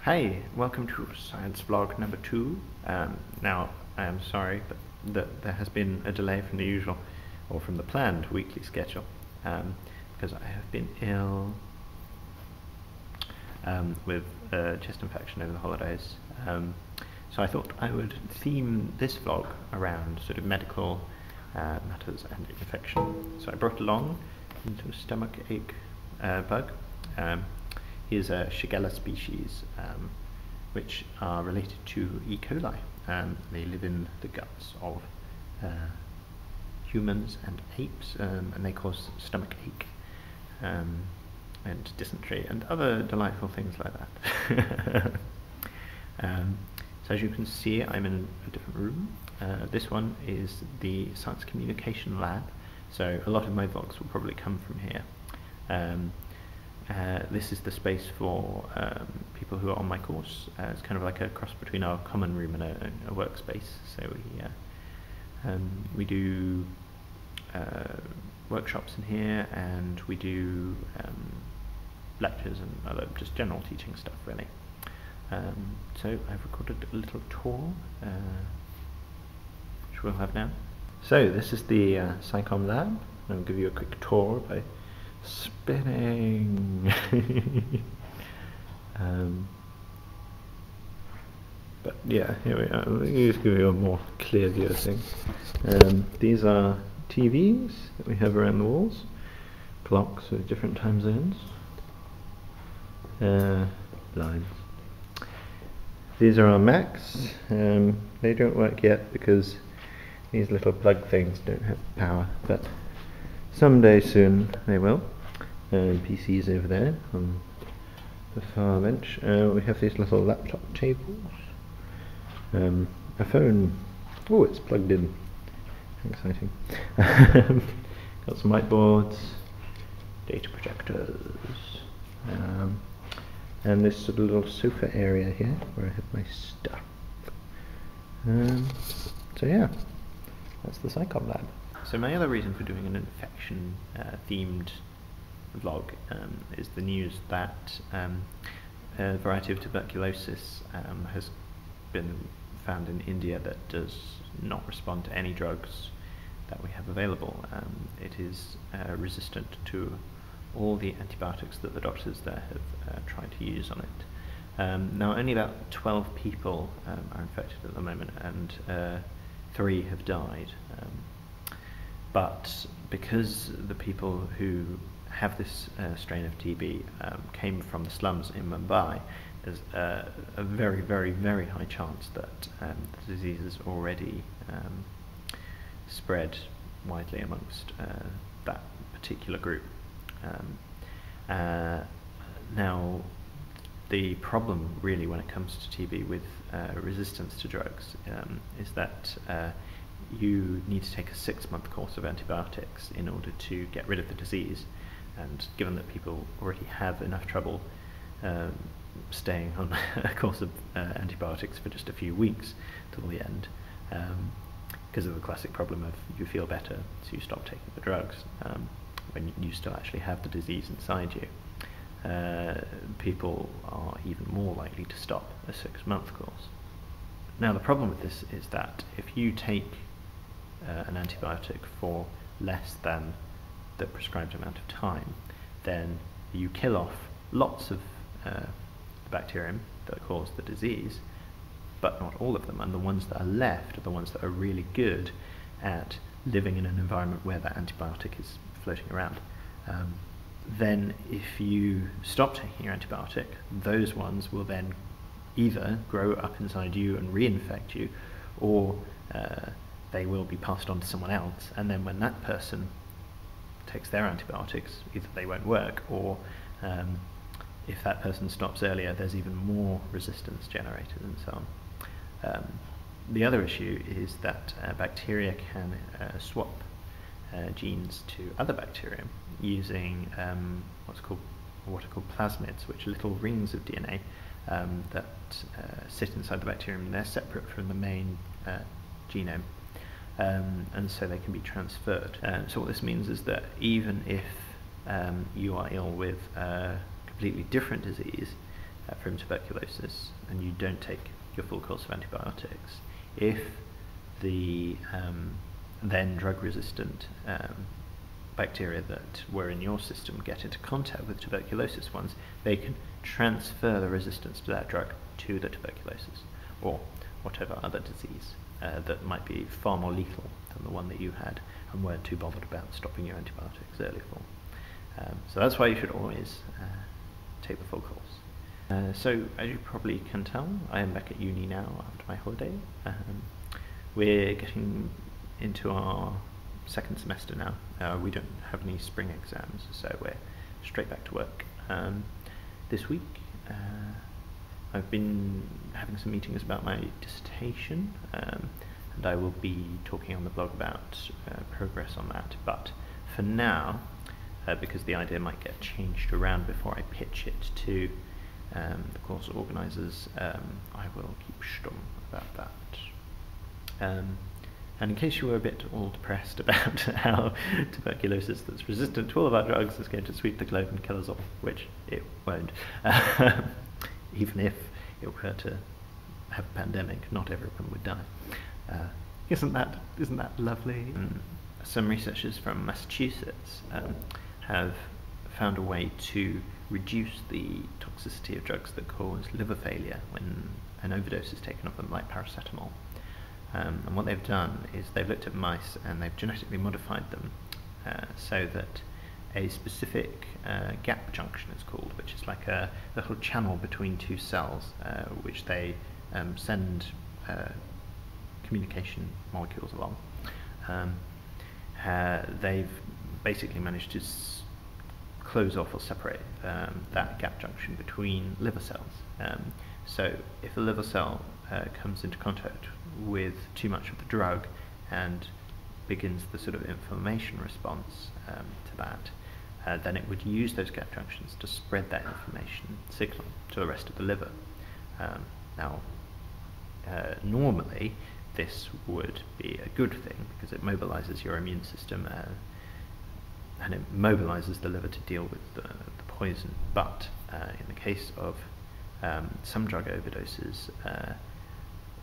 Hey, welcome to Science Vlog number 2. Now, I am sorry that there has been a delay from the usual, or from the planned weekly schedule, because I have been ill with a chest infection over the holidays. So I thought I would theme this vlog around sort of medical matters and infection. So I brought along a little stomach ache bug. Here's a Shigella species, which are related to E. coli. They live in the guts of humans and apes, and they cause stomach ache and dysentery and other delightful things like that. So as you can see, I'm in a different room. This one is the Science Communication Lab, so a lot of my vlogs will probably come from here. This is the space for people who are on my course. It's kind of like a cross between our common room and a workspace. So we do workshops in here, and we do lectures and other just general teaching stuff, really. So I've recorded a little tour, which we'll have now. So this is the SciComm Lab. I'll give you a quick tour by spinning. But yeah, here we are. Let me just give you a more clear view of things. These are TVs that we have around the walls, clocks with different time zones, lines. These are our Macs. They don't work yet because these little plug things don't have power, but someday soon they will. PCs over there on the far bench. We have these little laptop tables. A phone. Oh, it's plugged in. Exciting. Got some whiteboards, data projectors, and this sort of little sofa area here where I have my stuff. So yeah, that's the SciComm Lab. So my other reason for doing an infection themed vlog is the news that a variety of tuberculosis has been found in India that does not respond to any drugs that we have available. It is resistant to all the antibiotics that the doctors there have tried to use on it. Now only about 12 people are infected at the moment, and 3 have died. But because the people who have this strain of TB came from the slums in Mumbai, there's a very, very, very high chance that the disease is already spread widely amongst that particular group. Now, the problem really when it comes to TB with resistance to drugs is that you need to take a 6-month course of antibiotics in order to get rid of the disease, and given that people already have enough trouble staying on a course of antibiotics for just a few weeks till the end, because of the classic problem of you feel better so you stop taking the drugs when you still actually have the disease inside you, people are even more likely to stop a 6-month course. Now the problem with this is that if you take an antibiotic for less than the prescribed amount of time, then you kill off lots of the bacterium that cause the disease, but not all of them, and the ones that are left are the ones that are really good at living in an environment where that antibiotic is floating around. Then if you stop taking your antibiotic, those ones will then either grow up inside you and reinfect you, or they will be passed on to someone else, and then when that person takes their antibiotics, either they won't work, or if that person stops earlier, there's even more resistance generated, and so on. The other issue is that bacteria can swap genes to other bacteria using what are called plasmids, which are little rings of DNA that sit inside the bacterium, and they're separate from the main genome. And so they can be transferred. So what this means is that even if you are ill with a completely different disease, from tuberculosis and you don't take your full course of antibiotics, if the then drug-resistant bacteria that were in your system get into contact with tuberculosis ones, they can transfer the resistance to that drug to the tuberculosis or whatever other disease that might be far more lethal than the one that you had and weren't too bothered about stopping your antibiotics early for. So that's why you should always take the full course. So as you probably can tell, I am back at uni now after my holiday. We're getting into our second semester now. We don't have any spring exams, so we're straight back to work. This week I've been having some meetings about my dissertation, and I will be talking on the blog about progress on that. But for now, because the idea might get changed around before I pitch it to the course organisers, I will keep stum about that. And in case you were a bit all depressed about how tuberculosis that's resistant to all of our drugs is going to sweep the globe and kill us all, which it won't, even if it were to have a pandemic, not everyone would die. Isn't that lovely? Some researchers from Massachusetts have found a way to reduce the toxicity of drugs that cause liver failure when an overdose is taken of them, like paracetamol. And what they've done is they've looked at mice and they've genetically modified them so that a specific gap junction is called, which is like a little channel between two cells which they send communication molecules along. They've basically managed to close off or separate that gap junction between liver cells. So if a liver cell comes into contact with too much of the drug and begins the sort of inflammation response to that, then it would use those gap junctions to spread that inflammation signal to the rest of the liver. Now, normally this would be a good thing because it mobilizes your immune system and it mobilizes the liver to deal with the poison. But in the case of some drug overdoses,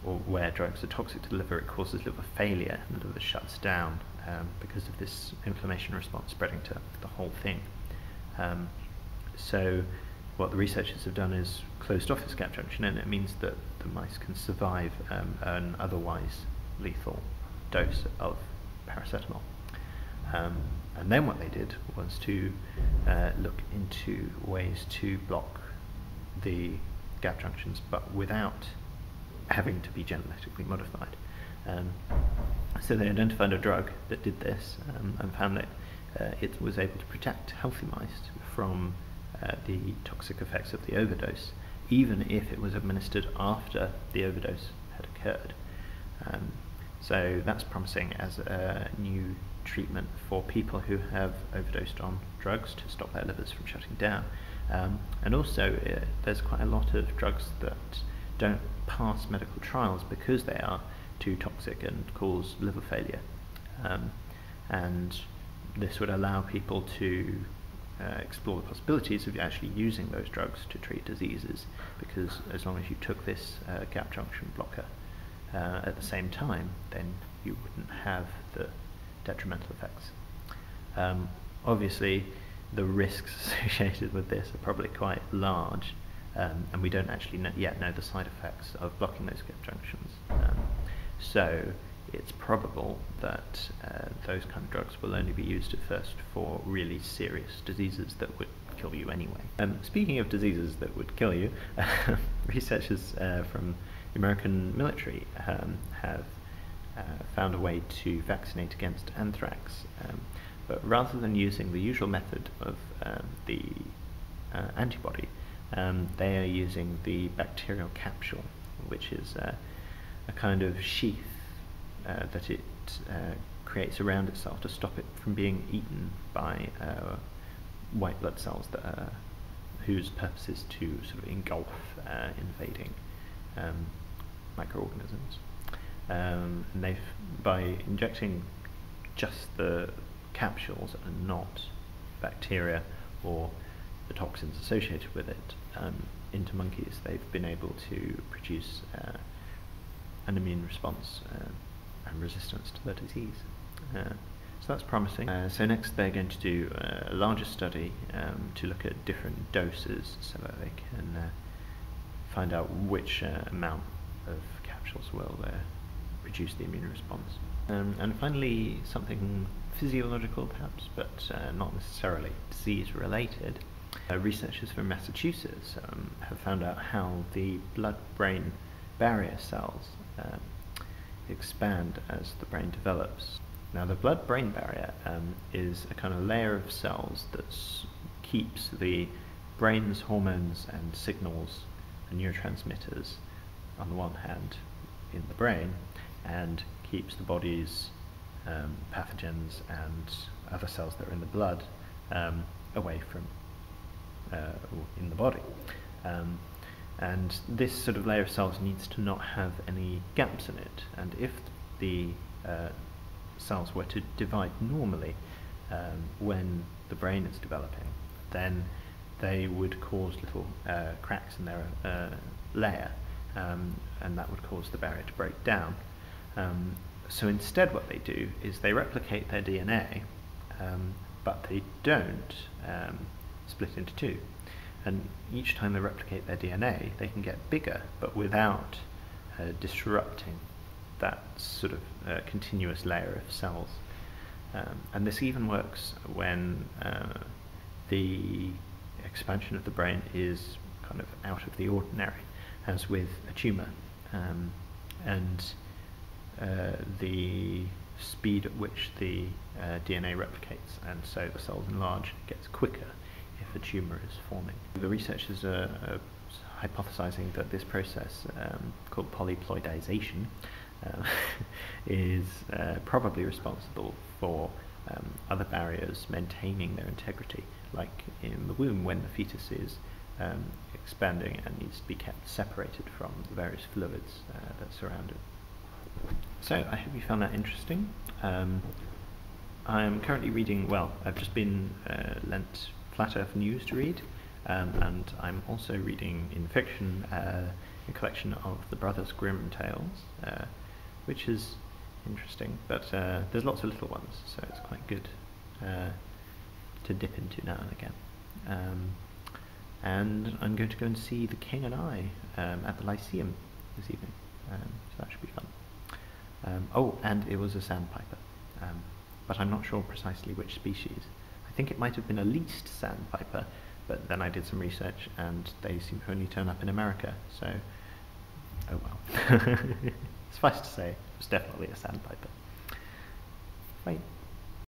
or where drugs are toxic to the liver, it causes liver failure and the liver shuts down because of this inflammation response spreading to the whole thing. So what the researchers have done is closed off this gap junction, and it means that the mice can survive an otherwise lethal dose of paracetamol. And then what they did was to look into ways to block the gap junctions, but without having to be genetically modified. So they identified a drug that did this and found that it was able to protect healthy mice from the toxic effects of the overdose, even if it was administered after the overdose had occurred. So that's promising as a new treatment for people who have overdosed on drugs to stop their livers from shutting down. And also there's quite a lot of drugs that don't pass medical trials because they are too toxic and cause liver failure. And this would allow people to explore the possibilities of actually using those drugs to treat diseases, because as long as you took this gap junction blocker at the same time, then you wouldn't have the detrimental effects. Obviously the risks associated with this are probably quite large, and we don't actually yet know the side effects of blocking those gap junctions. So it's probable that those kind of drugs will only be used at first for really serious diseases that would kill you anyway. Speaking of diseases that would kill you, researchers from the American military have found a way to vaccinate against anthrax, but rather than using the usual method of the antibody, they are using the bacterial capsule, which is a kind of sheath that it creates around itself to stop it from being eaten by white blood cells that whose purpose is to sort of engulf invading microorganisms. And by injecting just the capsules and not bacteria or the toxins associated with it, into monkeys, they've been able to produce an immune response and resistance to the disease. So that's promising. So next they're going to do a larger study to look at different doses so that they can find out which amount of capsules will produce the immune response. And finally, something physiological perhaps, but not necessarily disease related. Researchers from Massachusetts have found out how the blood-brain barrier cells expand as the brain develops. Now the blood-brain barrier is a kind of layer of cells that keeps the brain's hormones and signals and neurotransmitters on the one hand in the brain, and keeps the body's pathogens and other cells that are in the blood away from in the body. And this sort of layer of cells needs to not have any gaps in it, and if the cells were to divide normally when the brain is developing, then they would cause little cracks in their layer, and that would cause the barrier to break down. So instead what they do is they replicate their DNA, but they don't split into two. And each time they replicate their DNA, they can get bigger, but without disrupting that sort of continuous layer of cells. And this even works when the expansion of the brain is kind of out of the ordinary, as with a tumour. And the speed at which the DNA replicates, and so the cells enlarge, gets quicker if a tumour is forming. The researchers are hypothesizing that this process, called polyploidization, is probably responsible for other barriers maintaining their integrity, like in the womb when the fetus is expanding and needs to be kept separated from the various fluids that surround it. So I hope you found that interesting. I'm currently reading, well, I've just been lent Flat Earth News to read, and I'm also reading in fiction a collection of the Brothers Grimm tales, which is interesting, but there's lots of little ones, so it's quite good to dip into now and again. And I'm going to go and see The King and I at the Lyceum this evening, so that should be fun. Oh, and it was a sandpiper, but I'm not sure precisely which species. I think it might have been a least sandpiper, but then I did some research and they seem to only turn up in America, so oh well. Suffice to say, it was definitely a sandpiper. Right.